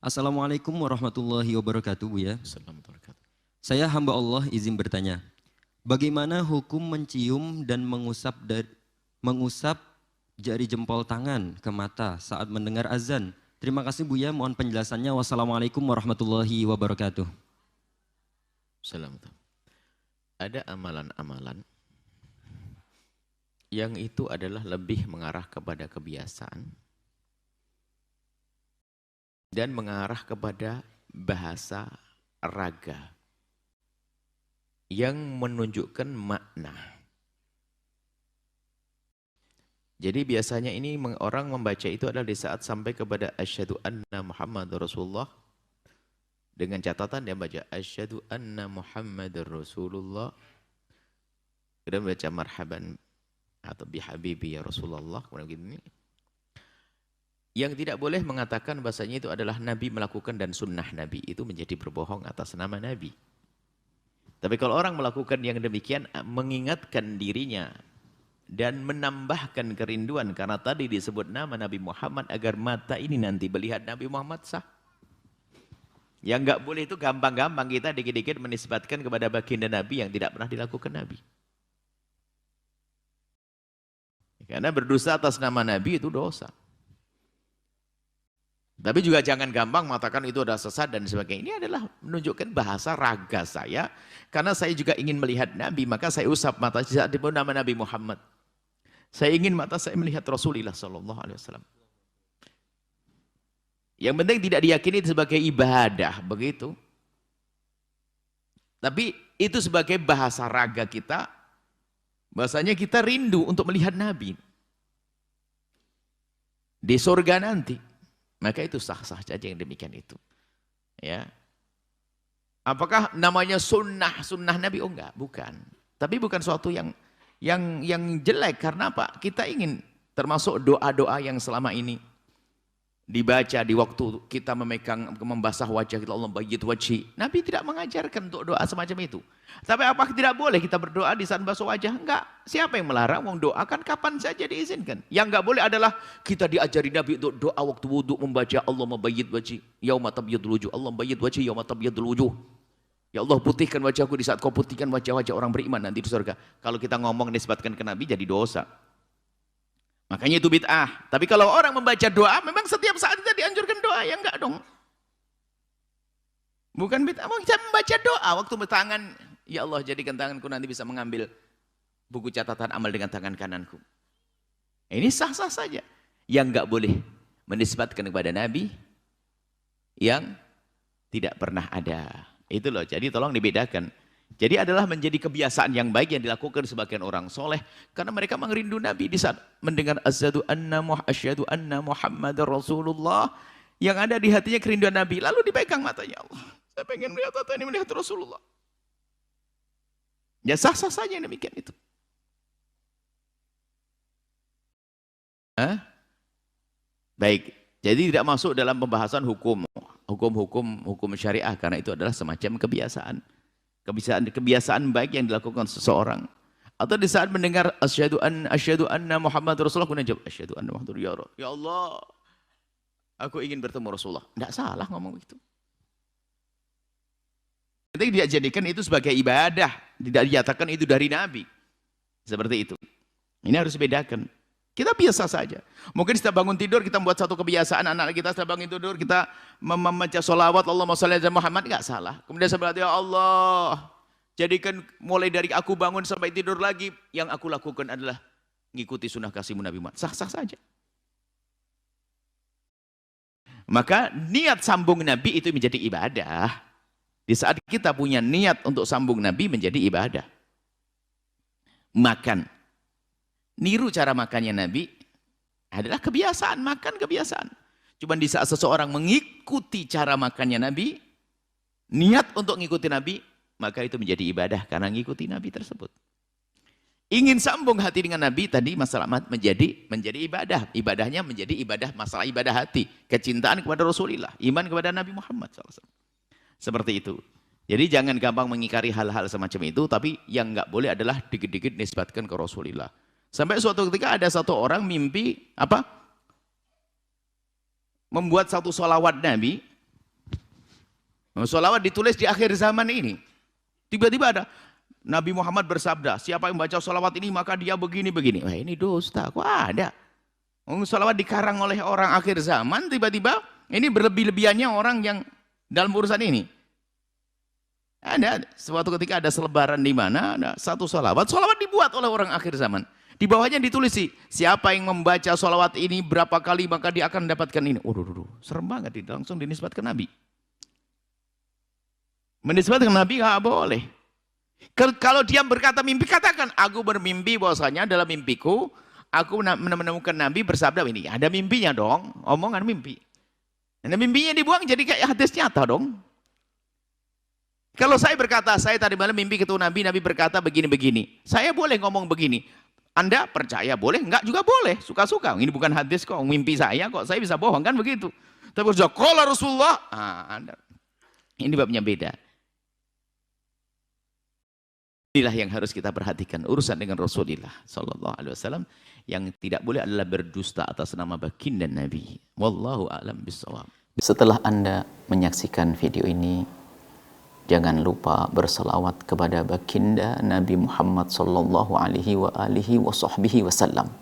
Assalamualaikum warahmatullahi wabarakatuh, Bu ya. Assalamualaikum. Saya hamba Allah izin bertanya. Bagaimana hukum mencium dan mengusap jari jempol tangan ke mata saat mendengar azan? Terima kasih Bu ya, mohon penjelasannya. Wassalamualaikum warahmatullahi wabarakatuh. Assalamualaikum. Ada amalan-amalan yang itu adalah lebih mengarah kepada kebiasaan dan mengarah kepada bahasa raga yang menunjukkan makna. Jadi biasanya ini orang membaca itu adalah di saat sampai kepada asyhadu anna Muhammadar Rasulullah, dengan catatan dia baca asyhadu anna Muhammadar Rasulullah, kemudian baca marhaban atau bihabibi ya Rasulullah, kemudian begini. Yang tidak boleh mengatakan bahasanya itu adalah Nabi melakukan dan sunnah Nabi, itu menjadi berbohong atas nama Nabi. Tapi kalau orang melakukan yang demikian, mengingatkan dirinya dan menambahkan kerinduan, karena tadi disebut nama Nabi Muhammad agar mata ini nanti melihat Nabi Muhammad sah. Yang enggak boleh itu gampang-gampang kita dikit-dikit menisbatkan kepada baginda Nabi yang tidak pernah dilakukan Nabi. Karena berdosa atas nama Nabi itu dosa. Tapi juga jangan gampang mengatakan itu adalah sesat dan sebagainya. Ini adalah menunjukkan bahasa raga saya. Karena saya juga ingin melihat Nabi, maka saya usap mata saat disebut nama Nabi Muhammad. Saya ingin mata saya melihat Rasulullah SAW. Yang penting tidak diyakini sebagai ibadah, begitu. Tapi itu sebagai bahasa raga kita. Bahasanya kita rindu untuk melihat Nabi di surga nanti. Maka itu sah-sah saja yang demikian itu. Ya. Apakah namanya sunnah Nabi? Oh enggak, bukan. Tapi bukan suatu yang jelek. Karena apa? Kita ingin termasuk doa-doa yang selama ini dibaca di waktu kita membasah wajah kita, Allah bayyid wajhi. Nabi tidak mengajarkan untuk doa semacam itu. Tapi apakah tidak boleh kita berdoa di saat basah wajah? Enggak. Siapa yang melarang? Wong doa kan kapan saja diizinkan. Yang enggak boleh adalah kita diajari Nabi untuk doa waktu wudhu membaca Allah bayyid wajhi yauma tabyadul wujuh. Allah bayyid wajhi yauma tabyadul wujuh. Ya Allah, putihkan wajahku di saat kau putihkan wajah-wajah orang beriman nanti di surga. Kalau kita ngomong nisbatkan ke Nabi jadi dosa. Makanya itu bid'ah. Tapi kalau orang membaca doa, memang setiap saat kita dianjurkan doa, ya enggak dong. Bukan bid'ah, kita membaca doa waktu bertangan, ya Allah jadikan tanganku nanti bisa mengambil buku catatan amal dengan tangan kananku. Ini sah-sah saja. Yang enggak boleh menisbatkan kepada Nabi yang tidak pernah ada. Itu loh, jadi tolong dibedakan. Jadi adalah menjadi kebiasaan yang baik yang dilakukan sebagian orang soleh. Karena mereka mengerindu Nabi di saat mendengar asyhadu anna Muhammadar Rasulullah. Yang ada di hatinya kerinduan Nabi. Lalu dipegang matanya, Allah, saya pengen melihat mata ini, melihat Rasulullah. Ya sah-sah saja yang demikian itu. Baik, jadi tidak masuk dalam pembahasan hukum syariah. Karena itu adalah semacam kebiasaan. Kebiasaan baik yang dilakukan seseorang. Atau di saat mendengar asyhadu anna Muhammad Rasulullah, kemudian jawab asyhadu anna Muhammad Rasulullah. Ya Allah, aku ingin bertemu Rasulullah. Tidak salah ngomong begitu. Nanti dia jadikan itu sebagai ibadah, tidak dinyatakan itu dari Nabi. Seperti itu. Ini harus dibedakan. Kita biasa saja. Mungkin setiap bangun tidur kita membuat satu kebiasaan, anak kita setiap bangun tidur kita membaca sholawat Allahumma sholli ala Muhammad, enggak salah. Kemudian saya ya Allah, jadikan mulai dari aku bangun sampai tidur lagi, yang aku lakukan adalah mengikuti sunnah kasihmu Nabi Muhammad. Sah-sah saja. Maka niat sambung Nabi itu menjadi ibadah. Di saat kita punya niat untuk sambung Nabi menjadi ibadah. Makan. Niru cara makannya Nabi adalah kebiasaan, makan kebiasaan. Cuma di saat seseorang mengikuti cara makannya Nabi, niat untuk mengikuti Nabi, maka itu menjadi ibadah karena mengikuti Nabi tersebut. Ingin sambung hati dengan Nabi tadi masalah menjadi ibadah. Ibadahnya menjadi ibadah, masalah ibadah hati, kecintaan kepada Rasulullah, iman kepada Nabi Muhammad SAW. Seperti itu. Jadi jangan gampang mengingkari hal-hal semacam itu, tapi yang enggak boleh adalah dikit-dikit nisbatkan ke Rasulullah. Sampai suatu ketika ada satu orang mimpi membuat satu sholawat Nabi Sholawat ditulis di akhir zaman ini. Tiba-tiba ada Nabi Muhammad bersabda, siapa yang baca sholawat ini maka dia begini-begini. Wah ini dusta, kok ada? Sholawat dikarang oleh orang akhir zaman, tiba-tiba ini berlebih-lebihannya orang yang dalam urusan ini. Ada suatu ketika ada selebaran di mana ada satu sholawat dibuat oleh orang akhir zaman. Di bawahnya ditulis sih, siapa yang membaca sholawat ini berapa kali maka dia akan mendapatkan ini. Serem banget itu, langsung dinisbatkan Nabi. Menisbatkan Nabi nggak boleh. Kalau dia berkata mimpi, katakan, aku bermimpi bahwasanya dalam mimpiku, aku menemukan Nabi bersabda ini. Ada mimpinya dong, omongan mimpi. Nah, mimpinya dibuang jadi kayak hadis nyata dong. Kalau saya berkata, saya tadi malam mimpi ketemu Nabi, Nabi berkata begini-begini. Saya boleh ngomong begini. Anda percaya boleh? Enggak juga boleh, suka-suka. Ini bukan hadis kok, mimpi saya kok, saya bisa bohong kan begitu. Tapi kalau Rasulullah, ini babnya beda. Inilah yang harus kita perhatikan urusan dengan Rasulullah Sallallahu Alaihi Wasallam. Yang tidak boleh adalah berdusta atas nama baginda Nabi. Wallahu a'lam bishawab. Setelah Anda menyaksikan video ini, jangan lupa berselawat kepada baginda Nabi Muhammad Sallallahu Alaihi Wasallam.